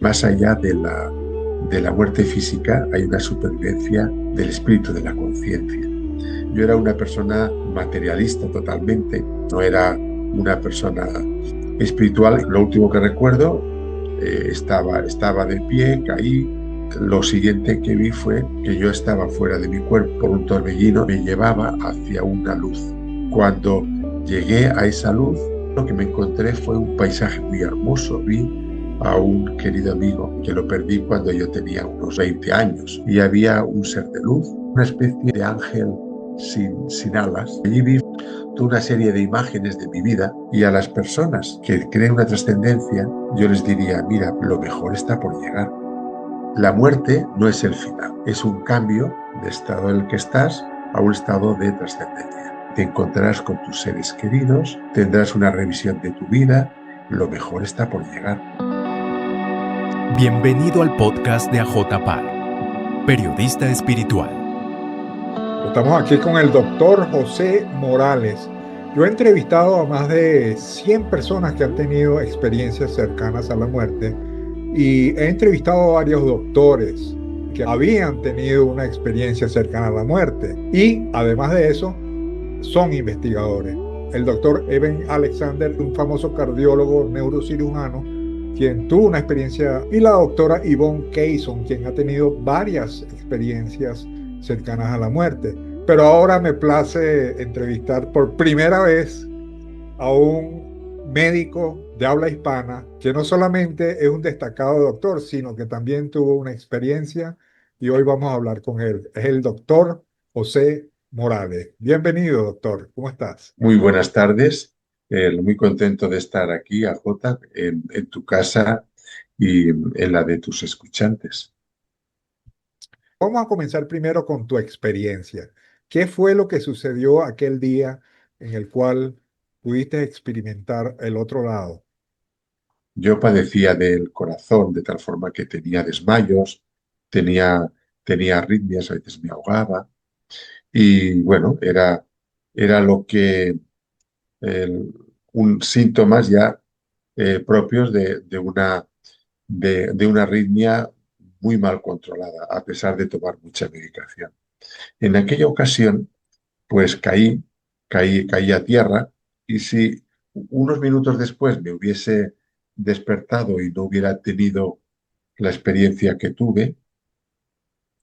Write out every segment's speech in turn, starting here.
Más allá de la muerte física, hay una supervivencia del espíritu, de la conciencia. Yo era una persona materialista totalmente, no era una persona espiritual. Lo último que recuerdo, estaba de pie, caí. Lo siguiente que vi fue que yo estaba fuera de mi cuerpo por un torbellino, me llevaba hacia una luz. Cuando llegué a esa luz, lo que me encontré fue un paisaje muy hermoso. Vi a un querido amigo que lo perdí cuando yo tenía unos 20 años y había un ser de luz, una especie de ángel sin alas. Allí vi toda una serie de imágenes de mi vida y a las personas que creen una trascendencia, yo les diría, mira, lo mejor está por llegar. La muerte no es el final, es un cambio de estado en el que estás a un estado de trascendencia. Te encontrarás con tus seres queridos, tendrás una revisión de tu vida, lo mejor está por llegar. Bienvenido al podcast de AJ Par, periodista espiritual. Estamos aquí con el doctor José Morales. Yo he entrevistado a más de 100 personas que han tenido experiencias cercanas a la muerte y he entrevistado a varios doctores que habían tenido una experiencia cercana a la muerte y además de eso son investigadores. El doctor Eben Alexander, un famoso cardiólogo neurocirujano, quien tuvo una experiencia, y la doctora Yvonne Kayson, quien ha tenido varias experiencias cercanas a la muerte. Pero ahora me place entrevistar por primera vez a un médico de habla hispana que no solamente es un destacado doctor, sino que también tuvo una experiencia y hoy vamos a hablar con él. Es el doctor José Morales. Bienvenido, doctor. ¿Cómo estás? Muy buenas tardes, muy contento de estar aquí, AJ, en tu casa y en la de tus escuchantes. Vamos a comenzar primero con tu experiencia. ¿Qué fue lo que sucedió aquel día en el cual pudiste experimentar el otro lado? Yo padecía del corazón de tal forma que tenía desmayos, tenía, tenía arritmias, a veces me ahogaba y bueno, era lo que el- un síntomas ya propios de una arritmia muy mal controlada, a pesar de tomar mucha medicación. En aquella ocasión, pues caí a tierra y si unos minutos después me hubiese despertado y no hubiera tenido la experiencia que tuve,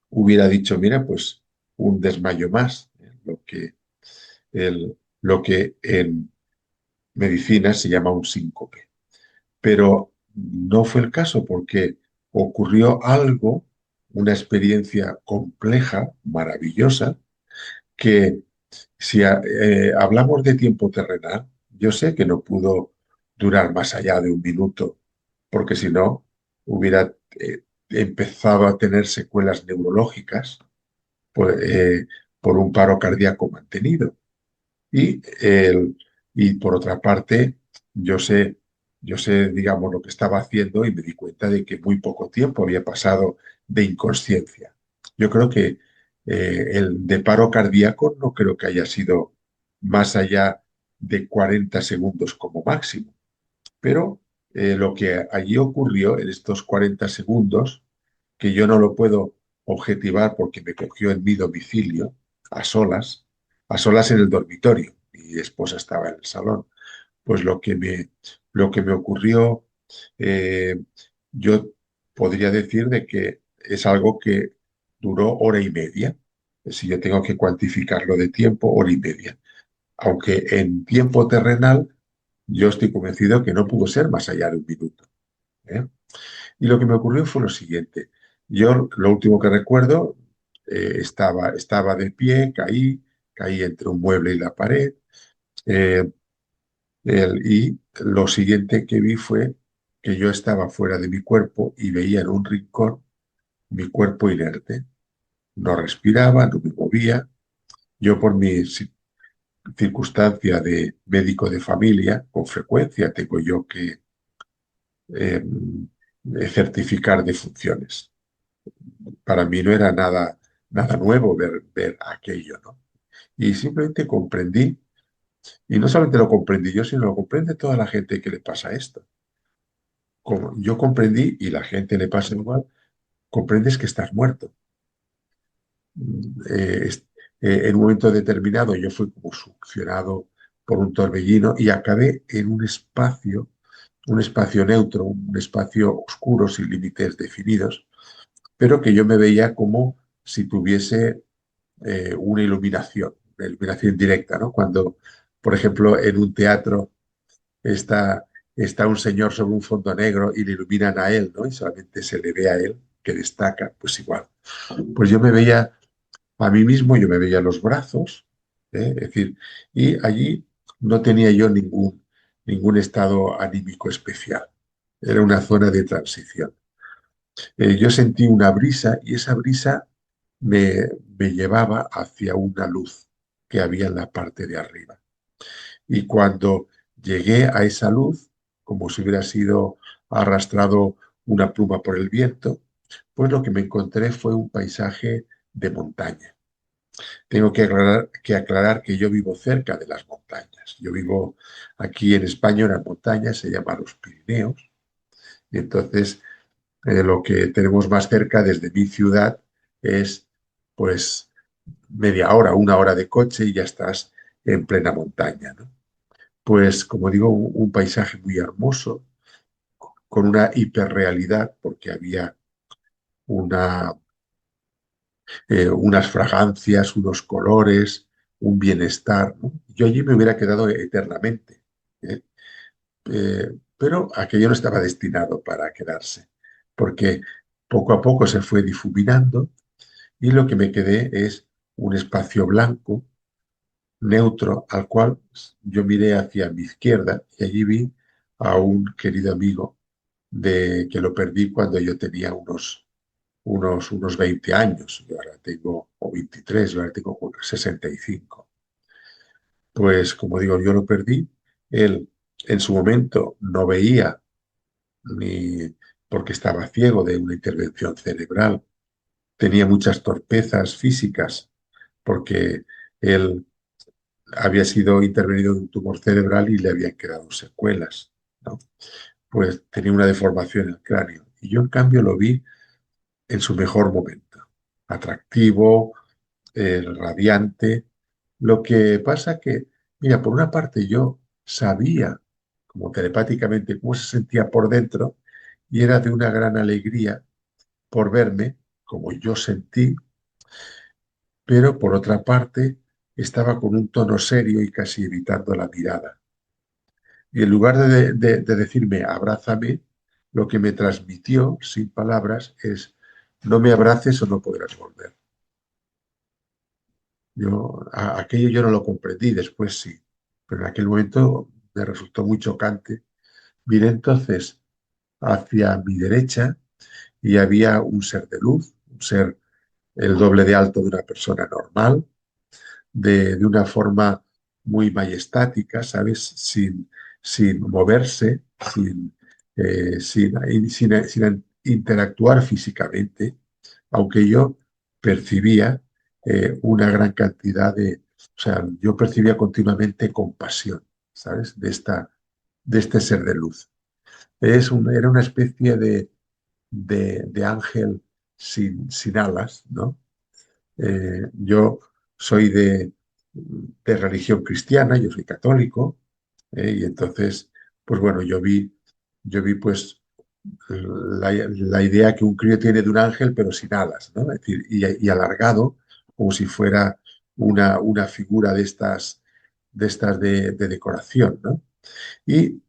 hubiera dicho, mira, pues un desmayo más, lo que en medicina se llama un síncope. Pero no fue el caso porque ocurrió algo, una experiencia compleja, maravillosa, que si hablamos de tiempo terrenal, yo sé que no pudo durar más allá de un minuto, porque si no, hubiera empezado a tener secuelas neurológicas por un paro cardíaco mantenido. Y, el- y por otra parte, yo sé, yo sé, digamos, lo que estaba haciendo y me di cuenta de que muy poco tiempo había pasado de inconsciencia. Yo creo que el de paro cardíaco no creo que haya sido más allá de 40 segundos como máximo. Pero lo que allí ocurrió en estos 40 segundos, que yo no lo puedo objetivar porque me cogió en mi domicilio, a solas en el dormitorio. Mi esposa estaba en el salón. Pues lo que me ocurrió, eh, yo podría decir de que es algo que duró hora y media. Si yo tengo que cuantificarlo de tiempo, hora y media. Aunque en tiempo terrenal yo estoy convencido que no pudo ser más allá de un minuto. ¿Eh? Y lo que me ocurrió fue lo siguiente. Yo lo último que recuerdo, estaba de pie, caí entre un mueble y la pared. eh, y lo siguiente que vi fue que yo estaba fuera de mi cuerpo y veía en un rincón mi cuerpo inerte. No respiraba, no me movía. Yo por mi circunstancia de médico de familia, con frecuencia tengo yo que eh, certificar de funciones. Para mí no era nada nuevo ver aquello, ¿no? Y simplemente comprendí, y no solamente lo comprendí yo, sino lo comprende toda la gente que le pasa esto. como yo comprendí, y la gente le pasa igual, comprendes que estás muerto. Eh, es- en un momento determinado yo fui como succionado por un torbellino y acabé en un espacio neutro, un espacio oscuro sin límites definidos, pero que yo me veía como si tuviese una iluminación directa, ¿no? Cuando, por ejemplo, en un teatro está, está un señor sobre un fondo negro y le iluminan a él, ¿no? Y solamente se le ve a él que destaca, pues igual. Pues yo me veía a mí mismo, yo me veía los brazos, es decir, y allí no tenía yo ningún estado anímico especial. Era una zona de transición. Yo sentí una brisa y esa brisa me llevaba hacia una luz que había en la parte de arriba. Y cuando llegué a esa luz, como si hubiera sido arrastrado una pluma por el viento, pues lo que me encontré fue un paisaje de montaña. Tengo que aclarar que yo vivo cerca de las montañas. Yo vivo aquí en España, en las montañas, se llama los Pirineos, y entonces lo que tenemos más cerca desde mi ciudad es pues media hora, una hora de coche y ya estás en plena montaña, ¿no? Pues como digo, un paisaje muy hermoso, con una hiperrealidad, porque había una, unas fragancias, unos colores, un bienestar, ¿no? Yo allí me hubiera quedado eternamente, ¿eh? Pero aquello no estaba destinado para quedarse, porque poco a poco se fue difuminando y lo que me quedé es un espacio blanco, neutro, al cual yo miré hacia mi izquierda y allí vi a un querido amigo que lo perdí cuando yo tenía unos 20 años. Yo ahora tengo, o 23, yo ahora tengo 65. Pues como digo, yo lo perdí. Él en su momento no veía ni porque estaba ciego de una intervención cerebral. Tenía muchas torpezas físicas porque él había sido intervenido de un tumor cerebral y le habían quedado secuelas, ¿no? Pues tenía una deformación en el cráneo. Y yo, en cambio, lo vi en su mejor momento. Atractivo, radiante. Lo que pasa que, mira, por una parte yo sabía, como telepáticamente, cómo se sentía por dentro y era de una gran alegría por verme, como yo sentí, pero por otra parte estaba con un tono serio y casi evitando la mirada. Y en lugar de decirme abrázame, lo que me transmitió sin palabras es no me abraces o no podrás volver. Aquello yo no lo comprendí, después sí, pero en aquel momento me resultó muy chocante. Miré entonces hacia mi derecha y había un ser de luz, un ser el doble de alto de una persona normal, de una forma muy majestática, ¿sabes? Sin moverse, sin interactuar físicamente, aunque yo percibía una gran cantidad o sea, yo percibía continuamente compasión, ¿sabes? De este ser de luz. Era una especie de ángel sin alas, ¿no? Yo soy de religión cristiana, yo soy católico, y entonces, pues bueno, yo vi pues la idea que un crío tiene de un ángel, pero sin alas, ¿no? Es decir, y alargado, como si fuera una figura de estas de decoración, ¿no? Y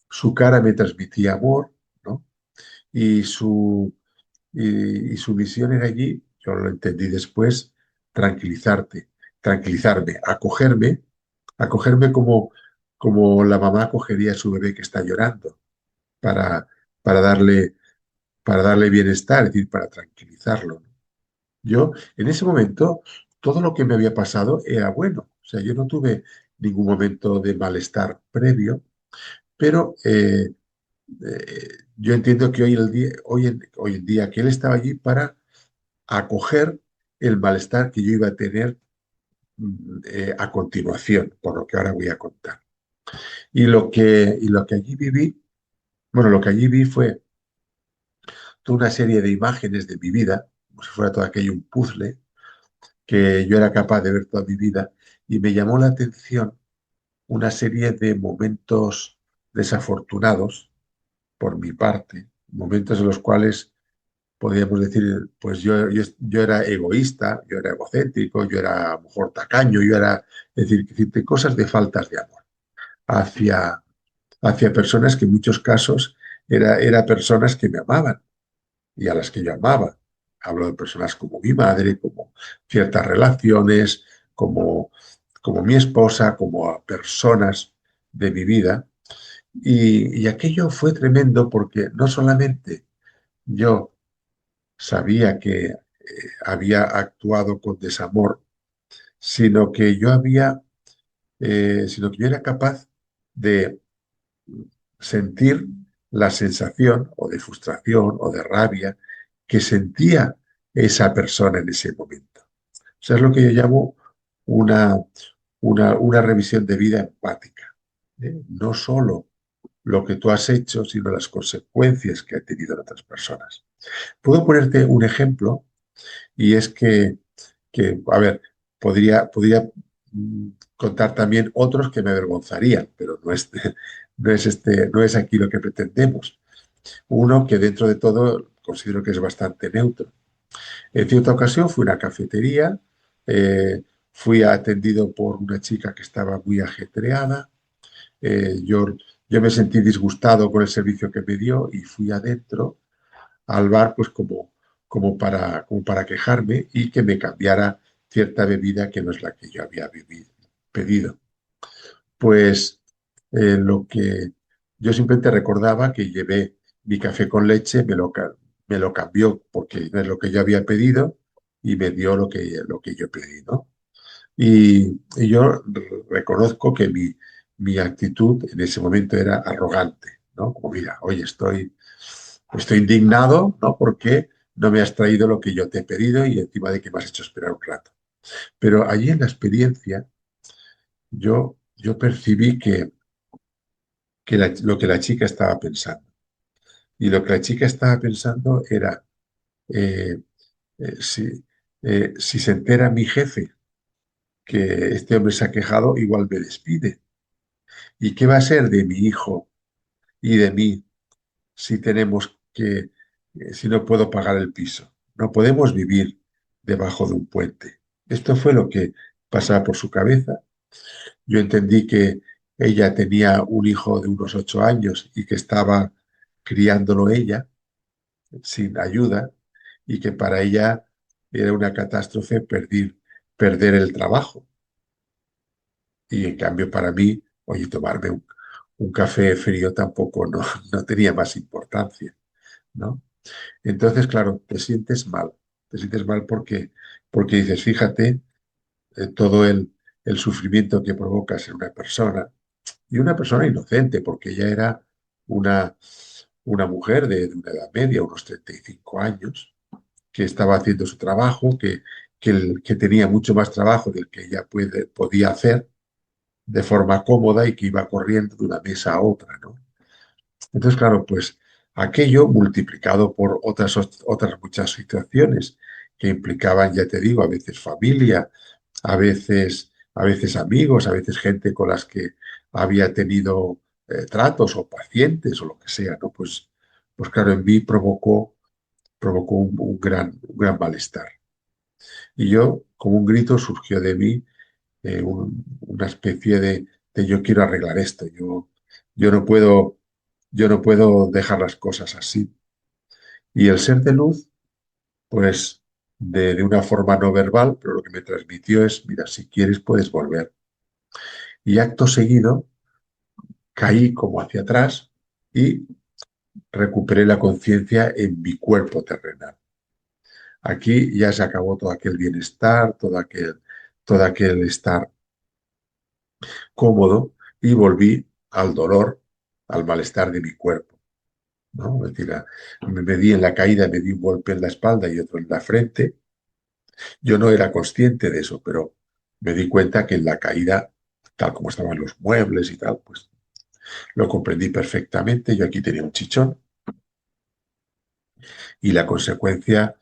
su cara me transmitía amor, ¿no? Y y su misión era allí, yo lo entendí después, tranquilizarte, tranquilizarme, acogerme como la mamá acogería a su bebé que está llorando, para, para darle, para darle bienestar, es decir, para tranquilizarlo, ¿no? Yo, en ese momento, todo lo que me había pasado era bueno. O sea, yo no tuve ningún momento de malestar previo, pero yo entiendo que hoy en día que él estaba allí para acoger el malestar que yo iba a tener a continuación, por lo que ahora voy a contar. Y lo que allí viví Bueno, lo que allí vi fue toda una serie de imágenes de mi vida, como si fuera todo aquello un puzzle, que yo era capaz de ver toda mi vida, y me llamó la atención una serie de momentos desafortunados por mi parte, momentos en los cuales podríamos decir, pues yo era egoísta, yo era egocéntrico, yo era a lo mejor tacaño, yo era, es decir, de cosas de faltas de amor hacia, hacia personas que en muchos casos era personas que me amaban y a las que yo amaba. Hablo de personas como mi madre, como ciertas relaciones, como, como mi esposa, como a personas de mi vida. Y aquello fue tremendo porque no solamente yo sabía que había actuado con desamor, sino que sino que yo era capaz de sentir la sensación o de frustración o de rabia que sentía esa persona en ese momento. O sea, es lo que yo llamo una, una revisión de vida empática. No solo lo que tú has hecho, sino las consecuencias que ha tenido en otras personas. Puedo ponerte un ejemplo y es a ver, podría contar también otros que me avergonzarían, pero no es aquí lo que pretendemos. Uno que dentro de todo considero que es bastante neutro. En cierta ocasión fui a una cafetería, eh, fui atendido por una chica que estaba muy ajetreada, yo me sentí disgustado con el servicio que me dio y fui adentro al bar pues como para quejarme y que me cambiara cierta bebida que no es la que yo había pedido. Pues lo que yo simplemente recordaba que llevé mi café con leche, me lo cambió porque no es lo que yo había pedido y me dio lo que yo pedí, ¿no? Y yo reconozco que mi actitud en ese momento era arrogante, ¿no? Como, mira, oye, estoy indignado, ¿no? Porque no me has traído lo que yo te he pedido y encima de que me has hecho esperar un rato. Pero allí en la experiencia yo percibí lo que la chica estaba pensando. Y lo que la chica estaba pensando era, eh, si, si se entera mi jefe que este hombre se ha quejado, igual me despide. ¿Y qué va a ser de mi hijo y de mí si si no puedo pagar el piso? No podemos vivir debajo de un puente. Esto fue lo que pasaba por su cabeza. Yo entendí que ella tenía un hijo de unos 8 años y que estaba criándolo ella sin ayuda y que para ella era una catástrofe perder el trabajo. Y en cambio para mí, oye, tomarme un café frío tampoco no tenía más importancia, ¿no? Entonces, claro, te sientes mal porque dices, fíjate, todo el sufrimiento que provocas en una persona, y una persona inocente, porque ella era una, una mujer de una edad media, unos 35 años, que estaba haciendo su trabajo, que tenía mucho más trabajo del que ella podía hacer de forma cómoda y que iba corriendo de una mesa a otra, ¿no? Entonces, claro, pues aquello multiplicado por otras muchas situaciones que implicaban, ya te digo, a veces familia, a veces amigos, a veces gente con las que había tenido tratos o pacientes o lo que sea, ¿no? Pues claro, en mí provocó un gran malestar. Y yo, como un grito, surgió de mí una especie de yo quiero arreglar esto, yo no puedo, yo no puedo dejar las cosas así. Y el ser de luz, pues de una forma no verbal, pero lo que me transmitió es, mira, si quieres puedes volver. Y acto seguido caí como hacia atrás y recuperé la conciencia en mi cuerpo terrenal. Aquí ya se acabó todo aquel bienestar, todo aquel estar cómodo y volví al dolor, al malestar de mi cuerpo, ¿no? Es decir, me di en la caída, me di un golpe en la espalda y otro en la frente. Yo no era consciente de eso, pero me di cuenta que en la caída, tal como estaban los muebles y tal, pues. Lo comprendí perfectamente. Yo aquí tenía un chichón y la consecuencia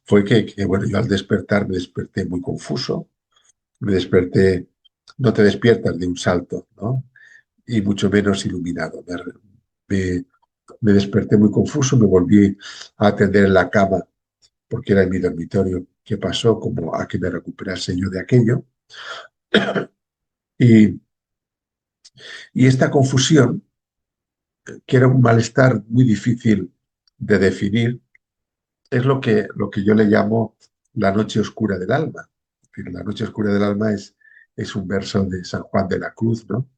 fue bueno, yo al despertar me desperté muy confuso, me desperté, no te despiertas de un salto, ¿no? Y mucho menos iluminado. Me- me desperté muy confuso, me volví a atender en la cama porque era en mi dormitorio. ¿Qué pasó? Como a que me recuperase yo de aquello. Y, y esta confusión, que era un malestar muy difícil de definir, es lo que yo le llamo la noche oscura del alma. Es decir, la noche oscura del alma es un verso de San Juan de la Cruz, ¿no?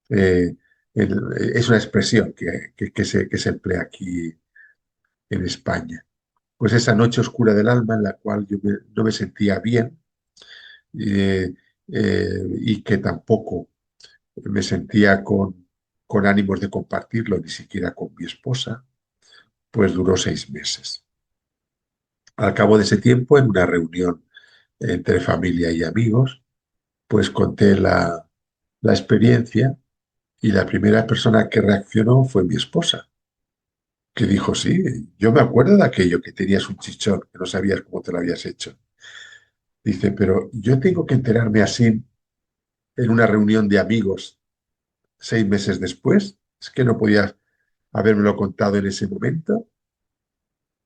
Eh, es una expresión que se emplea aquí en España. Pues esa noche oscura del alma en la cual no me sentía bien, eh, y que tampoco me sentía con ánimos de compartirlo, ni siquiera con mi esposa, pues duró 6 meses. Al cabo de ese tiempo, en una reunión entre familia y amigos, pues conté la experiencia y la primera persona que reaccionó fue mi esposa, que dijo, sí, yo me acuerdo de aquello, que tenías un chichón, que no sabías cómo te lo habías hecho. Dice, pero yo tengo que enterarme así en una reunión de amigos 6 meses después. Es que no podías habérmelo contado en ese momento.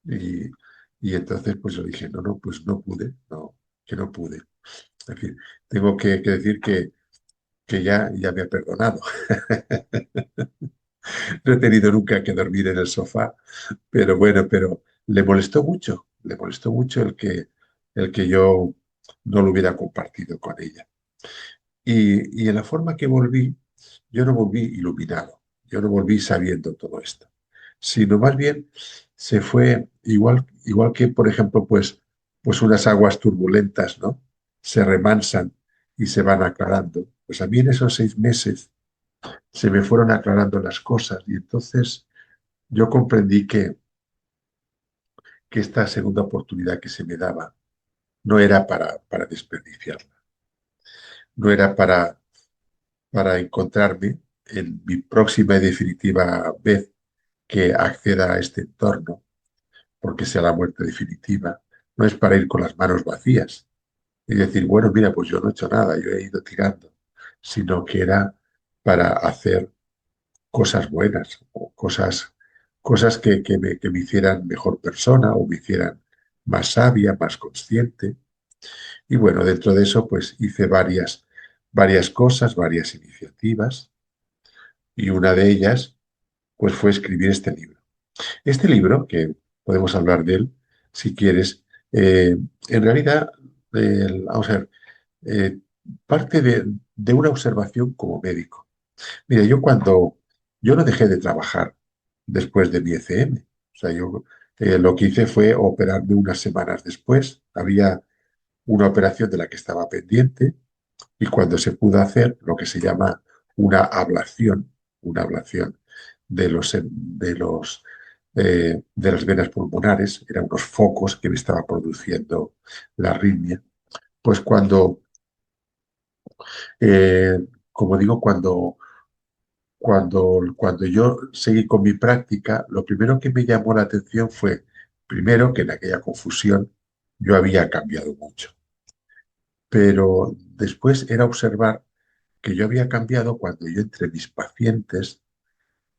Y, y entonces pues yo dije, no, no, pues no pude, no, que no pude. En fin, tengo que decir que ya me ha perdonado. No he tenido nunca que dormir en el sofá, pero bueno, pero le molestó mucho el que yo no lo hubiera compartido con ella. Y en la forma que volví, yo no volví iluminado, yo no volví sabiendo todo esto, sino más bien se fue igual que, por ejemplo, pues unas aguas turbulentas, ¿no? Se remansan y se van aclarando. Pues a mí en esos 6 meses se me fueron aclarando las cosas y entonces yo comprendí que esta segunda oportunidad que se me daba no era para desperdiciarla, no era para encontrarme en mi próxima y definitiva vez que acceda a este entorno, porque sea la muerte definitiva, no es para ir con las manos vacías y decir, bueno, mira, pues yo no he hecho nada, yo he ido tirando, sino que era para hacer cosas buenas o cosas que me hicieran mejor persona o me hicieran más sabia, más consciente. Y bueno, dentro de eso, pues hice varias cosas, varias iniciativas, y una de ellas, pues fue escribir este libro. Este libro, que podemos hablar de él si quieres, en realidad, vamos a ver, eh, parte de una observación como médico. Mira, yo no dejé de trabajar después de mi ECM. O sea, yo lo que hice fue operarme unas semanas después. Había una operación de la que estaba pendiente y cuando se pudo hacer lo que se llama una ablación de las venas pulmonares, eran unos focos que me estaba produciendo la arritmia. Pues eh, como digo, cuando yo seguí con mi práctica, lo primero que me llamó la atención fue, primero, que en aquella confusión yo había cambiado mucho, pero después era observar que yo había cambiado cuando yo entre mis pacientes,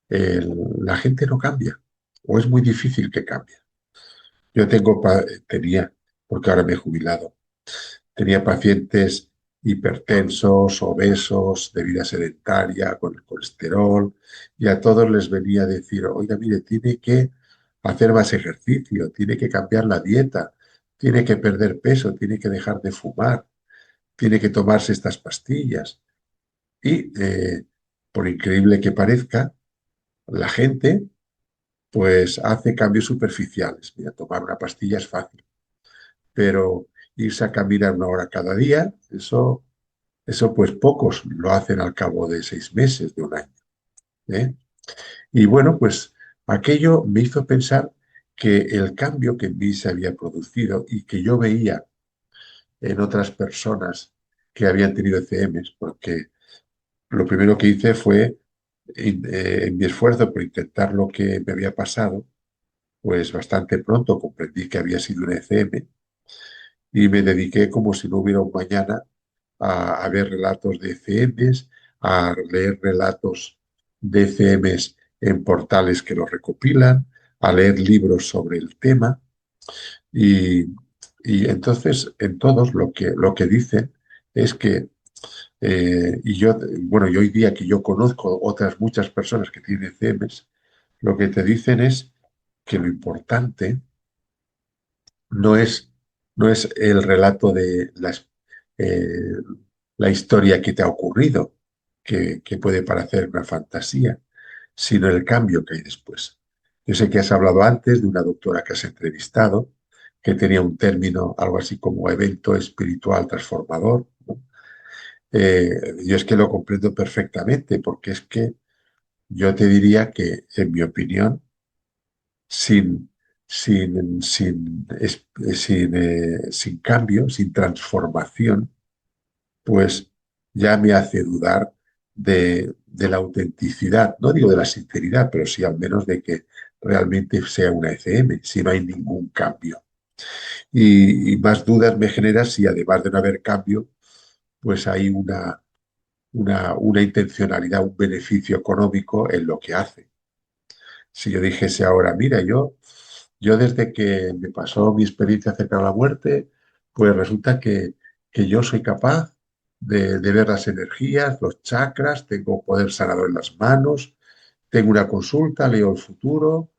la gente no cambia, o es muy difícil que cambie. Yo tenía, porque ahora me he jubilado, tenía pacientes hipertensos, obesos, de vida sedentaria, con el colesterol, y a todos les venía a decir, oiga, mire, tiene que hacer más ejercicio, tiene que cambiar la dieta, tiene que perder peso, tiene que dejar de fumar, tiene que tomarse estas pastillas. Y por increíble que parezca, la gente pues hace cambios superficiales. Mira, tomar una pastilla es fácil, pero irse a caminar 1 hora cada día, eso pues pocos lo hacen al cabo de 6 meses, de un año. ¿Eh? Y bueno, pues aquello me hizo pensar que el cambio que en mí se había producido y que yo veía en otras personas que habían tenido ECMs, porque lo primero que hice fue En mi esfuerzo por intentar lo que me había pasado, pues bastante pronto comprendí que había sido un ECM y me dediqué como si no hubiera un mañana a ver relatos de ECMs, a leer relatos de ECMs en portales que los recopilan, a leer libros sobre el tema y, y entonces en todos lo que dicen es que, bueno, y hoy día que yo conozco otras muchas personas que tienen ECMs, lo que te dicen es que lo importante no es, no es el relato de eh, la historia que te ha ocurrido, que puede parecer una fantasía, sino el cambio que hay después. Yo sé que has hablado antes de una doctora que has entrevistado, que tenía un término, algo así como evento espiritual transformador, ¿no? Yo es que lo comprendo perfectamente, porque es que yo te diría que, en mi opinión, sin, sin cambio, sin transformación, pues ya me hace dudar de la autenticidad, no digo de la sinceridad, pero sí al menos de que realmente sea una ECM, si no hay ningún cambio. Y más dudas me genera si además de no haber cambio, pues hay una intencionalidad, un beneficio económico en lo que hace. Si yo dijese ahora, mira, yo desde que me pasó mi experiencia cerca de la muerte, pues resulta que yo soy capaz de ver las energías, los chakras, tengo poder sanador en las manos, tengo una consulta, leo el futuro,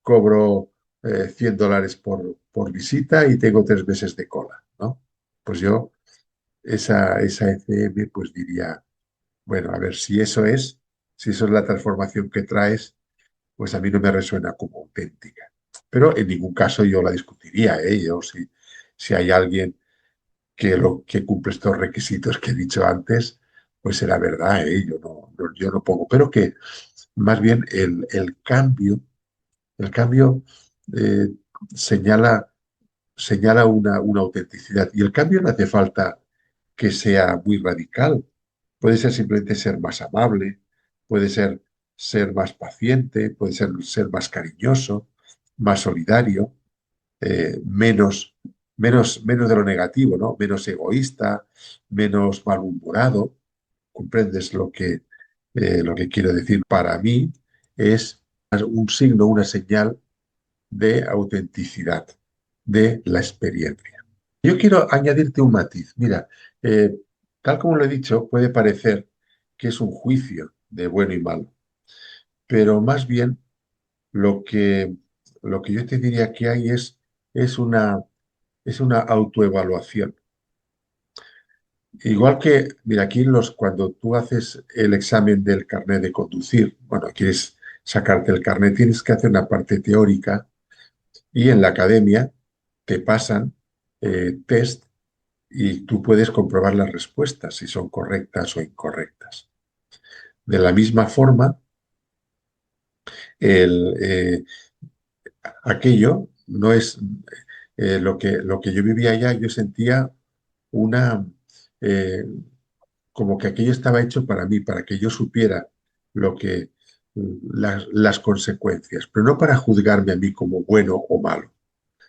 cobro $100 por visita y tengo 3 meses de cola, ¿no? Pues yo, esa ECM, pues diría, bueno, a ver si eso es la transformación que traes, pues a mí no me resuena como auténtica. Pero en ningún caso yo la discutiría, ¿eh? Si hay alguien que cumple estos requisitos que he dicho antes, pues será verdad, ¿eh? Yo no pongo. Pero que más bien el cambio eh, señala, señala una autenticidad. Y el cambio no hace falta que sea muy radical. Puede ser simplemente ser más amable, puede ser más paciente, puede ser más cariñoso, más solidario, menos de lo negativo, ¿no? Menos egoísta, menos malhumorado. ¿Comprendes lo que quiero decir? Para mí es un signo, una señal de autenticidad de la experiencia. Yo quiero añadirte un matiz. Mira, eh, tal como lo he dicho, puede parecer que es un juicio de bueno y malo, pero más bien lo que, lo que yo te diría que hay es una, es una autoevaluación. Igual que, mira, aquí cuando tú haces el examen del carnet de conducir, bueno, quieres sacarte el carnet, tienes que hacer una parte teórica y en la academia te pasan test y tú puedes comprobar las respuestas, si son correctas o incorrectas. De la misma forma, el, aquello no es lo que yo vivía allá, yo sentía una, eh, como que aquello estaba hecho para mí, para que yo supiera lo que, las consecuencias, pero no para juzgarme a mí como bueno o malo,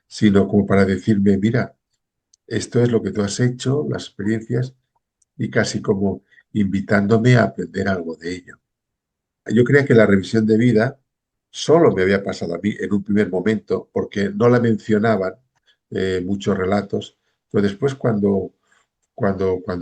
sino como para decirme, mira, esto es lo que tú has hecho, las experiencias, y casi como invitándome a aprender algo de ello. Yo creía que la revisión de vida solo me había pasado a mí en un primer momento, porque no la mencionaban muchos relatos, pero después cuando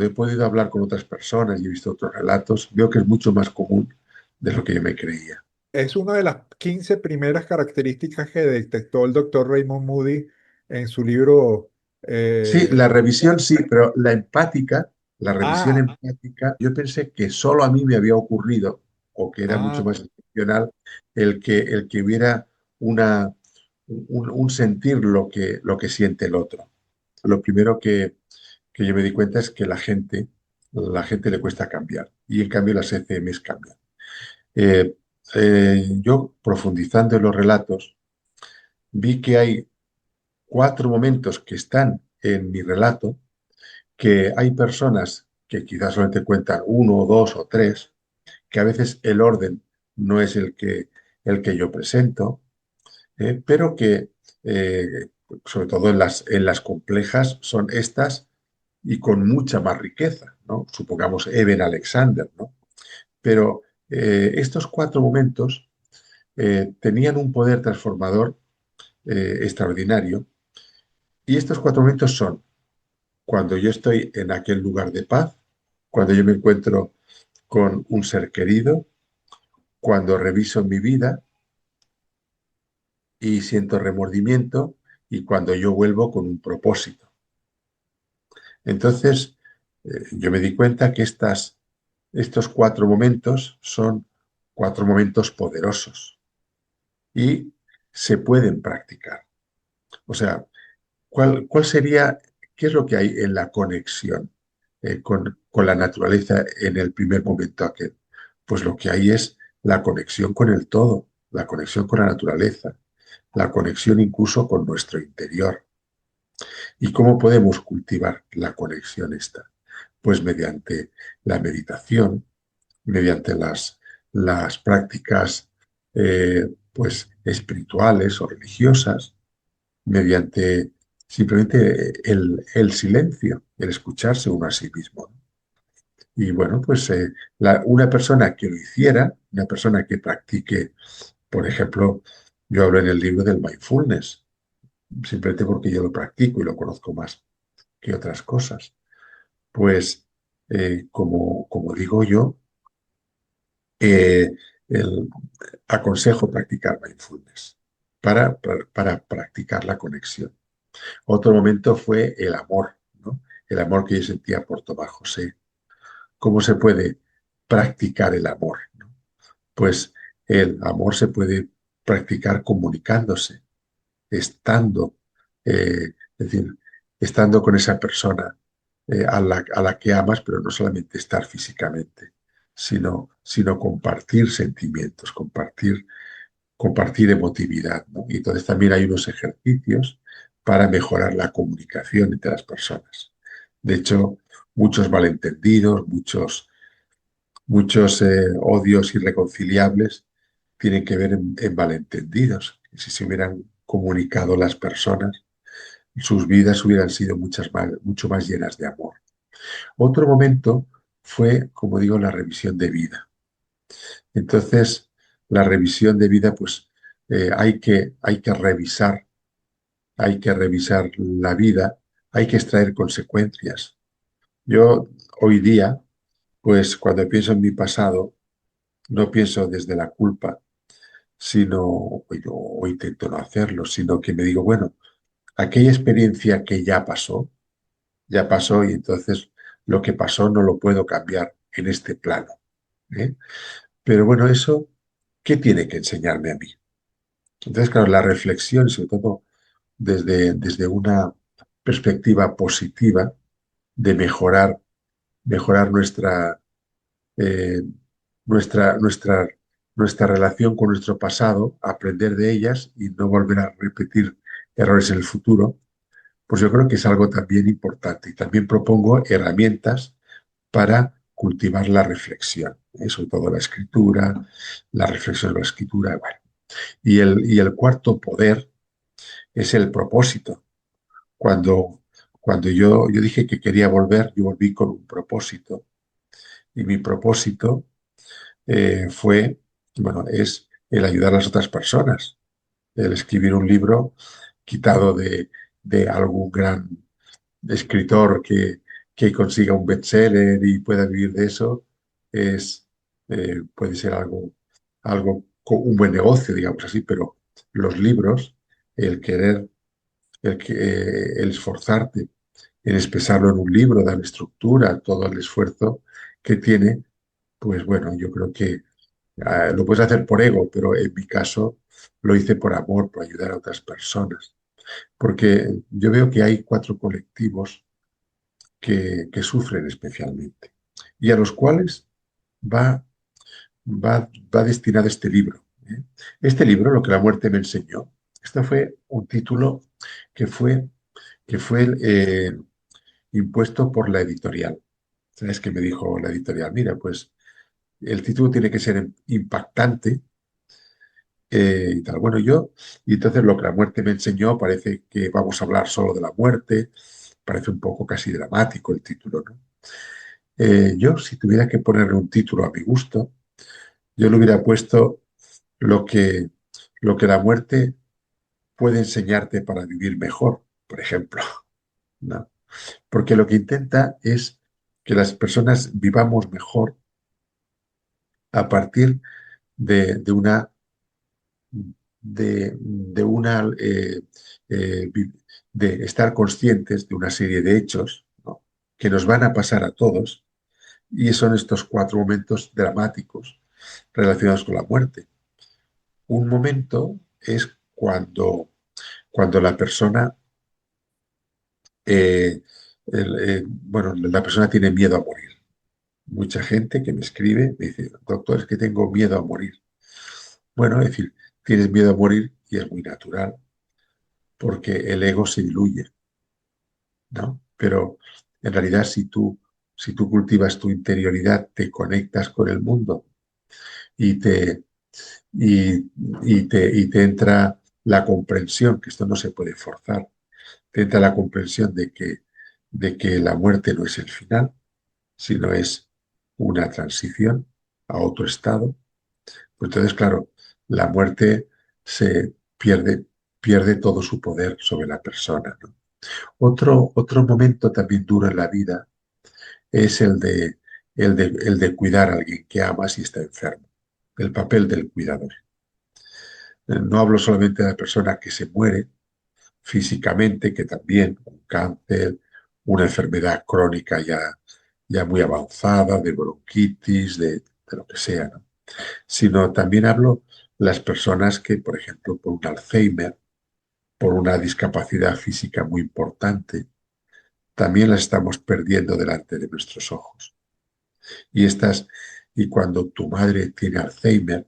he podido hablar con otras personas y he visto otros relatos, veo que es mucho más común de lo que yo me creía. Es una de las 15 primeras características que detectó el doctor Raymond Moody en su libro. Sí, eh, la revisión sí, pero la empática, la revisión ah, empática, yo pensé que solo a mí me había ocurrido, o que era mucho ah, más excepcional, el que hubiera un sentir lo que siente el otro. Lo primero que yo me di cuenta es que la gente le cuesta cambiar, y en cambio las ECMs cambian. Eh, yo, profundizando en los relatos, vi que hay 4 momentos que están en mi relato, que hay personas que quizás solamente cuentan uno o dos o tres, que a veces el orden no es el que yo presento, pero que sobre todo en las complejas son estas y con mucha más riqueza, ¿no? Supongamos Eben Alexander, ¿no? Pero estos cuatro momentos tenían un poder transformador extraordinario y estos cuatro momentos son cuando yo estoy en aquel lugar de paz, cuando yo me encuentro con un ser querido, cuando reviso mi vida y siento remordimiento y cuando yo vuelvo con un propósito. Entonces, yo me di cuenta que estos cuatro momentos son cuatro momentos poderosos y se pueden practicar. O sea, ¿cuál sería, qué es lo que hay en la conexión con la naturaleza en el primer momento aquel? Pues lo que hay es la conexión con el todo, la conexión con la naturaleza, la conexión incluso con nuestro interior. ¿Y cómo podemos cultivar la conexión esta? Pues mediante la meditación, mediante las prácticas pues espirituales o religiosas, mediante simplemente el silencio, el escucharse uno a sí mismo. Y bueno, pues una persona que lo hiciera, una persona que practique, por ejemplo, yo hablo en el libro del mindfulness, simplemente porque yo lo practico y lo conozco más que otras cosas. Pues, como digo yo, eh, el- aconsejo practicar mindfulness para practicar la conexión. Otro momento fue el amor, ¿no? El amor que yo sentía por Tomás José. ¿Cómo se puede practicar el amor, ¿no? Pues el amor se puede practicar comunicándose, estando, es decir, estando con esa persona a la que amas, pero no solamente estar físicamente, sino compartir sentimientos, compartir emotividad, ¿no? Y entonces también hay unos ejercicios para mejorar la comunicación entre las personas. De hecho, muchos malentendidos, muchos odios irreconciliables tienen que ver en malentendidos. Si se hubieran comunicado las personas, sus vidas hubieran sido mucho más llenas de amor. Otro momento fue, como digo, la revisión de vida. Entonces, la revisión de vida, pues hay que revisar la vida, hay que extraer consecuencias. Yo hoy día, pues cuando pienso en mi pasado, no pienso desde la culpa, o intento no hacerlo, sino que me digo, bueno, aquella experiencia que ya pasó y entonces lo que pasó no lo puedo cambiar en este plano. ¿Eh? Pero bueno, eso, ¿qué tiene que enseñarme a mí? Entonces, claro, la reflexión, sobre todo desde una perspectiva positiva de mejorar eh, nuestra, nuestra, nuestra relación con nuestro pasado, aprender de ellas y no volver a repetir errores en el futuro, pues yo creo que es algo también importante. Y también propongo herramientas para cultivar la reflexión, sobre todo la escritura, la reflexión de la escritura. Bueno. Y el cuarto poder es el propósito. Cuando, cuando yo dije que quería volver, yo volví con un propósito. Y mi propósito fue, bueno, es el ayudar a las otras personas, el escribir un libro quitado de algún gran escritor que consiga un bestseller y pueda vivir de eso, puede ser un buen negocio, digamos así, pero los libros, el querer, el esforzarte en expresarlo en un libro, dar estructura, todo el esfuerzo que tiene, pues bueno, yo creo que lo puedes hacer por ego, pero en mi caso lo hice por amor, por ayudar a otras personas. Porque yo veo que hay cuatro colectivos que sufren especialmente y a los cuales va, va destinado este libro. ¿Eh? Este libro, Lo que la muerte me enseñó, este fue un título que fue, que fue impuesto por la editorial. ¿Sabes qué me dijo la editorial? Mira, pues el título tiene que ser impactante y tal. Bueno, y entonces lo que la muerte me enseñó parece que vamos a hablar solo de la muerte, parece un poco casi dramático el título, ¿no? Yo, si tuviera que ponerle un título a mi gusto, yo le hubiera puesto lo que, lo que la muerte puede enseñarte para vivir mejor, por ejemplo, ¿no? Porque lo que intenta es que las personas vivamos mejor a partir de una de una de estar conscientes de una serie de hechos, ¿no?, que nos van a pasar a todos, y son estos cuatro momentos dramáticos relacionados con la muerte. Un momento es cuando la persona, eh, bueno, la persona tiene miedo a morir. Mucha gente que me escribe me dice, doctor, es que tengo miedo a morir. Bueno, es decir, tienes miedo a morir y es muy natural porque el ego se diluye, ¿no? Pero en realidad si tú cultivas tu interioridad, te conectas con el mundo y te, y te entra la comprensión, que esto no se puede forzar, te entra la comprensión de que la muerte no es el final, sino es una transición a otro estado. Pues entonces, claro, la muerte se pierde todo su poder sobre la persona, ¿no? Otro momento también duro en la vida es el de cuidar a alguien que amas y está enfermo, el papel del cuidador. No hablo solamente de la persona que se muere físicamente, que también un cáncer, una enfermedad crónica ya muy avanzada, de bronquitis, de lo que sea, ¿no? Sino también hablo las personas que, por ejemplo, por un Alzheimer, por una discapacidad física muy importante, también las estamos perdiendo delante de nuestros ojos. Y y cuando tu madre tiene Alzheimer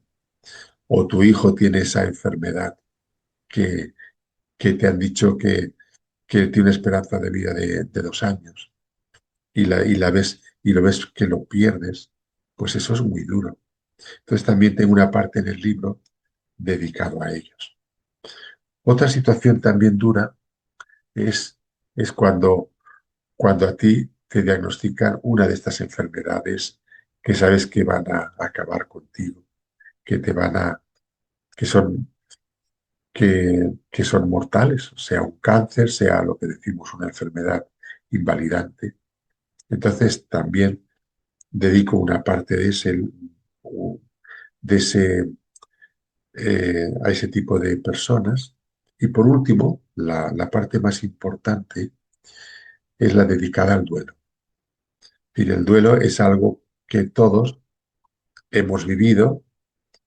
o tu hijo tiene esa enfermedad que, que te han dicho que tiene una esperanza de vida de 2 años y la ves y lo ves que lo pierdes, pues eso es muy duro. Entonces también tengo una parte en el libro dedicado a ellos. Otra situación también dura es, es cuando a ti te diagnostican una de estas enfermedades que sabes que van a acabar contigo, que te van a, que son, que son mortales, sea un cáncer, sea lo que decimos una enfermedad invalidante. Entonces también dedico una parte de ese a ese tipo de personas. Y por último, la parte más importante es la dedicada al duelo. Es decir, el duelo es algo que todos hemos vivido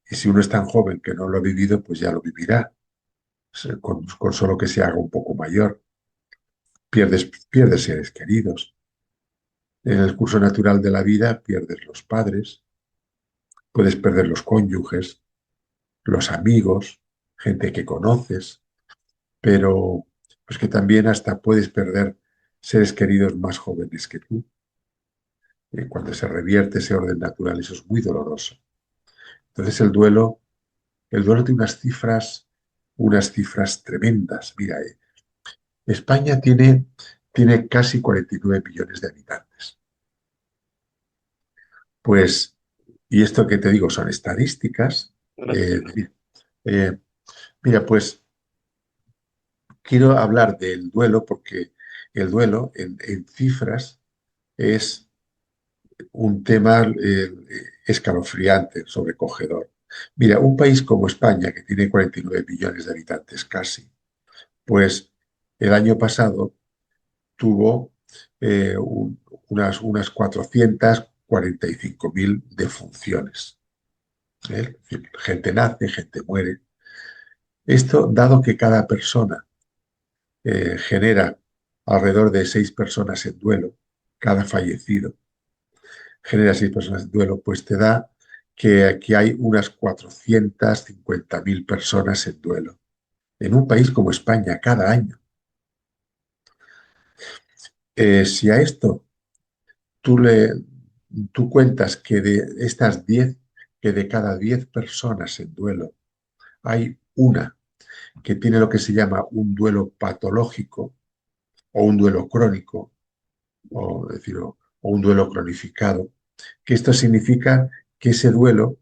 y si uno es tan joven que no lo ha vivido, pues ya lo vivirá, con solo que se haga un poco mayor. Pierdes seres queridos. En el curso natural de la vida pierdes los padres, puedes perder los cónyuges, los amigos, gente que conoces, pero pues que también hasta puedes perder seres queridos más jóvenes que tú. Cuando se revierte ese orden natural, eso es muy doloroso. Entonces el duelo tiene unas cifras tremendas. Mira, España tiene casi 49 millones de habitantes. Pues, y esto que te digo son estadísticas. Eh, mira, pues quiero hablar del duelo porque el duelo en cifras es un tema escalofriante, sobrecogedor. Mira, un país como España, que tiene 49 millones de habitantes casi, pues el año pasado tuvo unas 445.000 defunciones. ¿Eh? Es decir, gente nace, gente muere. Esto, dado que cada persona genera alrededor de 6 personas en duelo, cada fallecido genera 6 personas en duelo, pues te da que aquí hay unas 450.000 personas en duelo. En un país como España, cada año. Si a esto tú tú cuentas que de estas 10, que de cada 10 personas en duelo, hay una que tiene lo que se llama un duelo patológico o un duelo crónico, o un duelo cronificado, que esto significa que ese duelo,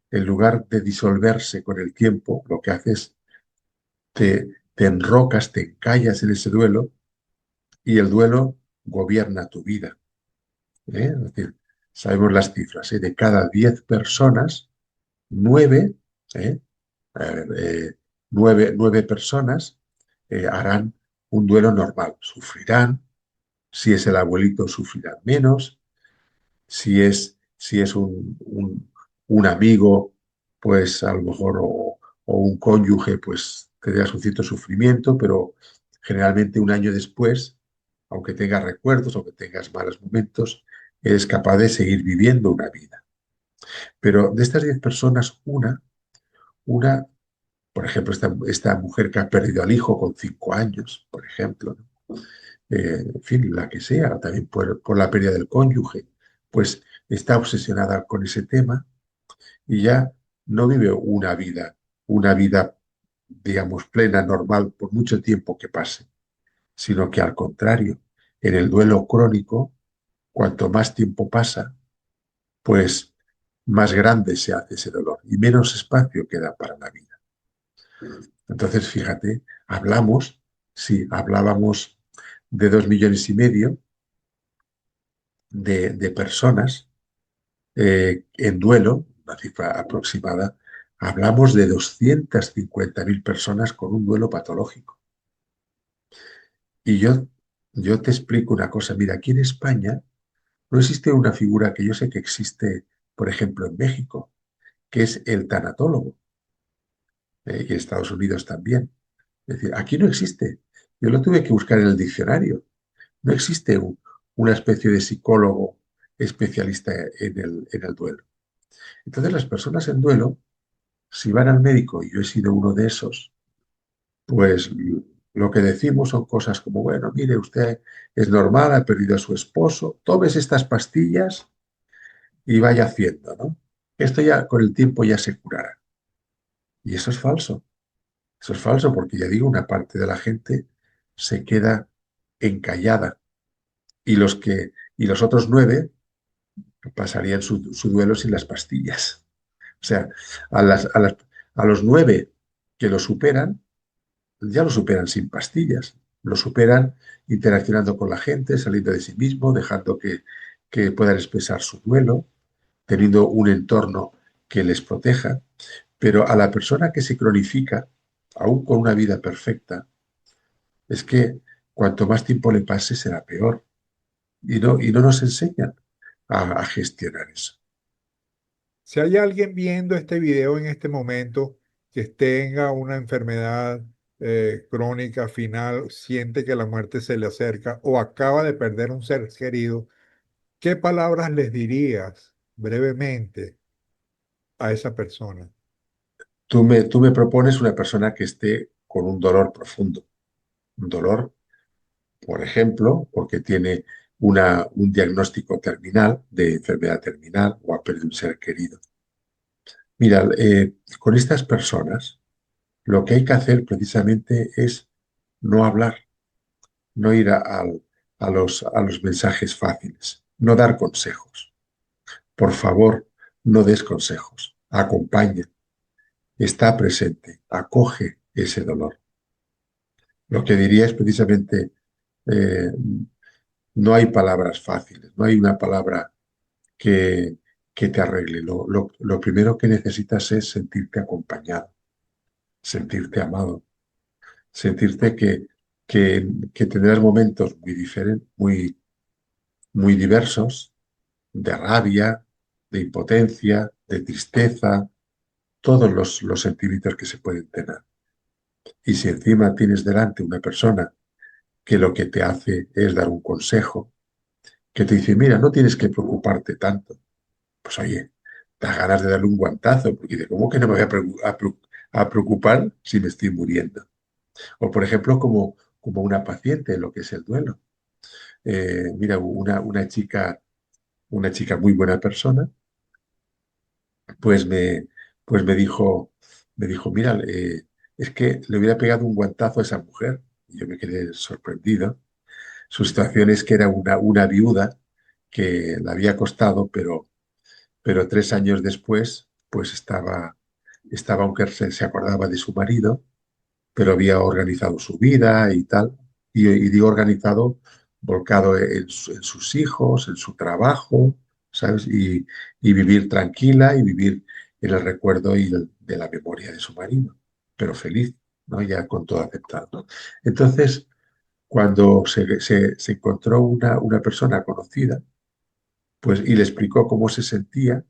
en lugar de disolverse con el tiempo, lo que hace es te enrocas, te encallas en ese duelo y el duelo gobierna tu vida. Es decir, sabemos las cifras, ¿eh? De cada 10 personas, 9, ¿eh? A ver, 9 personas harán un duelo normal. Sufrirán, si es el abuelito, sufrirán menos, si es un amigo, pues a lo mejor, o un cónyuge, pues tendrás un cierto sufrimiento, pero generalmente un año después, aunque tengas recuerdos, aunque tengas malos momentos, eres capaz de seguir viviendo una vida. Pero de estas 10 personas, una, por ejemplo, esta mujer que ha perdido al hijo con 5 años, por ejemplo, ¿no? En fin, la que sea, también por la pérdida del cónyuge, pues está obsesionada con ese tema y ya no vive una vida, digamos, plena, normal, por mucho tiempo que pase, sino que al contrario, en el duelo crónico, cuanto más tiempo pasa, pues más grande se hace ese dolor y menos espacio queda para la vida. Entonces, fíjate, sí, hablábamos de 2,5 millones de personas en duelo, una cifra aproximada, hablamos de 250.000 personas con un duelo patológico. Y yo te explico una cosa, mira, aquí en España no existe una figura que yo sé que existe, por ejemplo, en México, que es el tanatólogo, y en Estados Unidos también. Es decir, aquí no existe. Yo lo tuve que buscar en el diccionario. No existe una especie de psicólogo especialista en el duelo. Entonces, las personas en duelo, si van al médico, y yo he sido uno de esos, pues lo que decimos son cosas como, bueno, mire, usted es normal, ha perdido a su esposo, tomes estas pastillas y vaya haciendo, ¿no? Esto ya con el tiempo ya se curará. Y eso es falso. Eso es falso porque ya digo, una parte de la gente se queda encallada y los otros 9 pasarían su duelo sin las pastillas. O sea, a los 9 que lo superan, ya lo superan sin pastillas, lo superan interaccionando con la gente, saliendo de sí mismo, dejando que puedan expresar su duelo, teniendo un entorno que les proteja, pero a la persona que se cronifica, aún con una vida perfecta, es que cuanto más tiempo le pase será peor y no nos enseñan a gestionar eso. Si hay alguien viendo este video en este momento que tenga una enfermedad crónica final, siente que la muerte se le acerca o acaba de perder un ser querido, ¿qué palabras les dirías brevemente a esa persona? Tú me propones una persona que esté con un dolor profundo, un dolor, por ejemplo, porque tiene un diagnóstico terminal de enfermedad terminal o ha perdido un ser querido. Mira, con estas personas lo que hay que hacer precisamente es no hablar, no ir a los mensajes fáciles, no dar consejos. Por favor, no des consejos, acompaña, está presente, acoge ese dolor. Lo que diría es precisamente, eh, no hay palabras fáciles, no hay una palabra que, que te arregle. Lo primero que necesitas es sentirte acompañado, sentirte amado, sentirte que tendrás momentos muy diferentes, muy diversos, de rabia, de impotencia, de tristeza, todos los sentimientos que se pueden tener. Y si encima tienes delante una persona que lo que te hace es dar un consejo, que te dice, mira, no tienes que preocuparte tanto, pues oye, da ganas de darle un guantazo, porque dice, ¿cómo que no me voy a preocupar si me estoy muriendo? O por ejemplo, como una paciente en lo que es el duelo. Mira, una chica una chica muy buena persona, pues pues me dijo, mira, es que le hubiera pegado un guantazo a esa mujer. Y yo me quedé sorprendido. Su situación es que era una viuda que le había costado, pero 3 años después, pues aunque se acordaba de su marido, pero había organizado su vida y tal. Y digo organizado, volcado en sus hijos, en su trabajo, ¿sabes? Y vivir tranquila y vivir en el recuerdo de la memoria de su marido, pero feliz, ¿no? Ya con todo aceptado, ¿no? Entonces, cuando se encontró una persona conocida, pues, y le explicó cómo se sentía,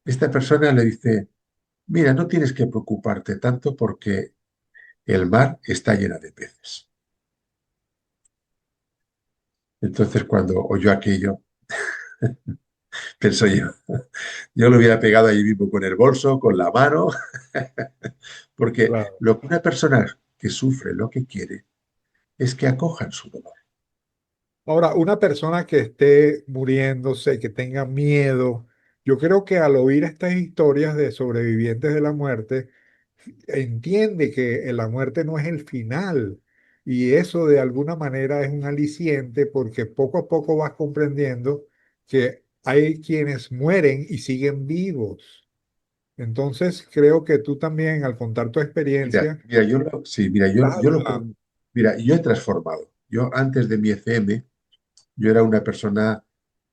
esta persona le dice, mira, no tienes que preocuparte tanto porque el mar está lleno de peces. Entonces, cuando oyó aquello, pensó yo lo hubiera pegado allí mismo con el bolso, con la mano, porque Claro. lo que una persona que sufre lo que quiere es que acojan su dolor. Ahora, una persona que esté muriéndose, que tenga miedo, yo creo que al oír estas historias de sobrevivientes de la muerte, entiende que la muerte no es el final. Y eso de alguna manera es un aliciente porque poco a poco vas comprendiendo que hay quienes mueren y siguen vivos. Entonces, creo que tú también, al contar tu experiencia, Sí, mira, estás yo lo ayudando. pongo. Mira, yo he transformado. Yo antes de mi ECM, yo era una persona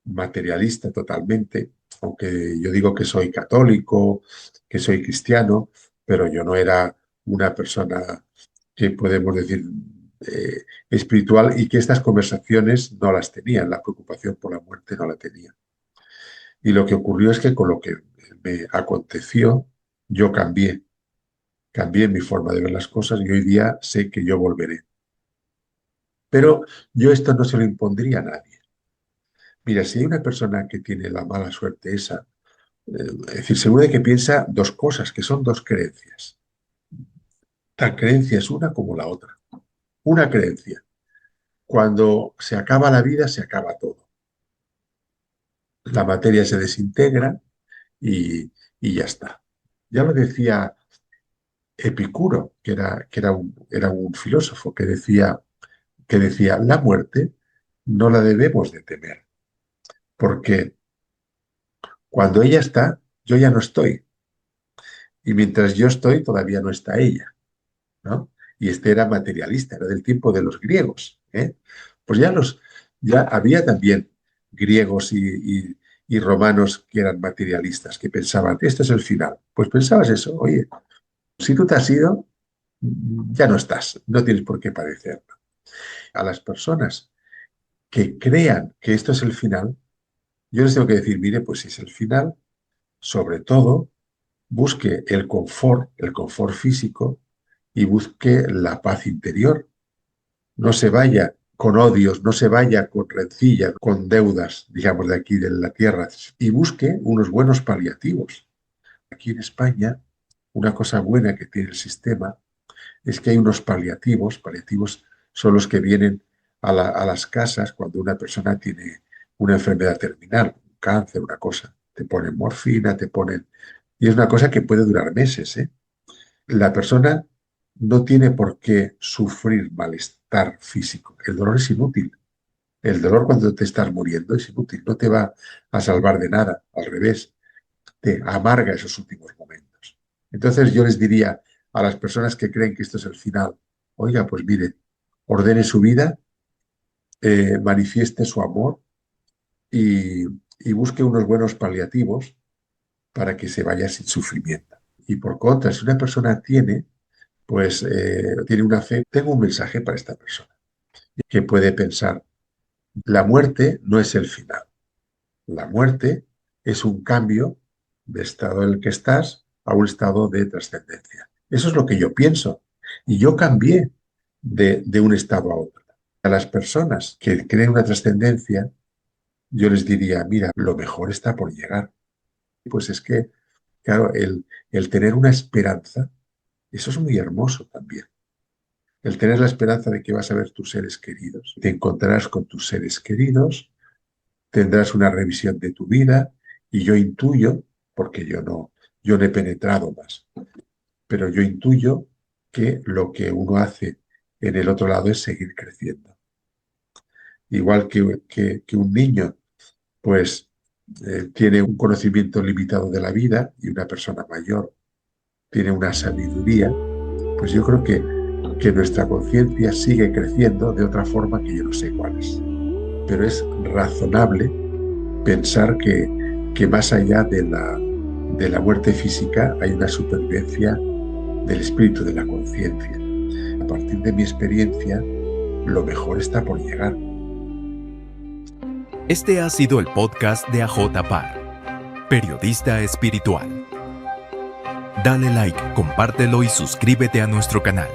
materialista totalmente, aunque yo digo que soy católico, que soy cristiano, pero yo no era una persona que podemos decir espiritual y que estas conversaciones no las tenía, la preocupación por la muerte no la tenía. Y lo que ocurrió es que con lo que me aconteció, yo cambié mi forma de ver las cosas y hoy día sé que yo volveré. Pero yo esto no se lo impondría a nadie. Mira, si hay una persona que tiene la mala suerte esa, es decir, seguro de que piensa dos cosas, que son dos creencias. Tan creencia es una como la otra. Una creencia. Cuando se acaba la vida, se acaba todo. La materia se desintegra y ya está. Ya lo decía Epicuro, era un filósofo que decía, la muerte no la debemos de temer, porque cuando ella está, yo ya no estoy. Y mientras yo estoy, todavía no está ella, ¿no? Y este era materialista, era del tiempo de los griegos, ¿eh? Pues ya había también griegos y romanos que eran materialistas, que pensaban, esto es el final. Pues pensabas eso, oye, si tú te has ido, ya no estás, no tienes por qué padecerlo. A las personas que crean que esto es el final, yo les tengo que decir, mire, pues si es el final, sobre todo, busque el confort físico y busque la paz interior. No se vaya con odios, no se vaya con rencillas, con deudas, digamos, de aquí de la tierra, y busque unos buenos paliativos. Aquí en España, una cosa buena que tiene el sistema es que hay unos paliativos. Paliativos son los que vienen a las casas cuando una persona tiene una enfermedad terminal, un cáncer, una cosa. Te ponen morfina, te ponen... Y es una cosa que puede durar meses, ¿eh? La persona no tiene por qué sufrir malestar físico. El dolor es inútil. El dolor cuando te estás muriendo es inútil. No te va a salvar de nada. Al revés, te amarga esos últimos momentos. Entonces yo les diría a las personas que creen que esto es el final, oiga, pues mire, ordene su vida, manifieste su amor y busque unos buenos paliativos para que se vaya sin sufrimiento. Y por contra, si una persona tiene una fe, tengo un mensaje para esta persona, que puede pensar, la muerte no es el final, la muerte es un cambio de estado en el que estás a un estado de trascendencia. Eso es lo que yo pienso. Y yo cambié de un estado a otro. A las personas que creen una trascendencia, yo les diría, mira, lo mejor está por llegar. Pues es que, claro, el tener una esperanza, eso es muy hermoso también. El tener la esperanza de que vas a ver tus seres queridos, te encontrarás con tus seres queridos, tendrás una revisión de tu vida y yo intuyo, porque yo no he penetrado más, pero yo intuyo que lo que uno hace en el otro lado es seguir creciendo. Igual que un niño, pues tiene un conocimiento limitado de la vida y una persona mayor tiene una sabiduría, pues yo creo que nuestra conciencia sigue creciendo de otra forma que yo no sé cuál es. Pero es razonable pensar que más allá de la muerte física hay una supervivencia del espíritu, de la conciencia. A partir de mi experiencia, lo mejor está por llegar. Este ha sido el podcast de AJ Parr, periodista espiritual. Dale like, compártelo y suscríbete a nuestro canal.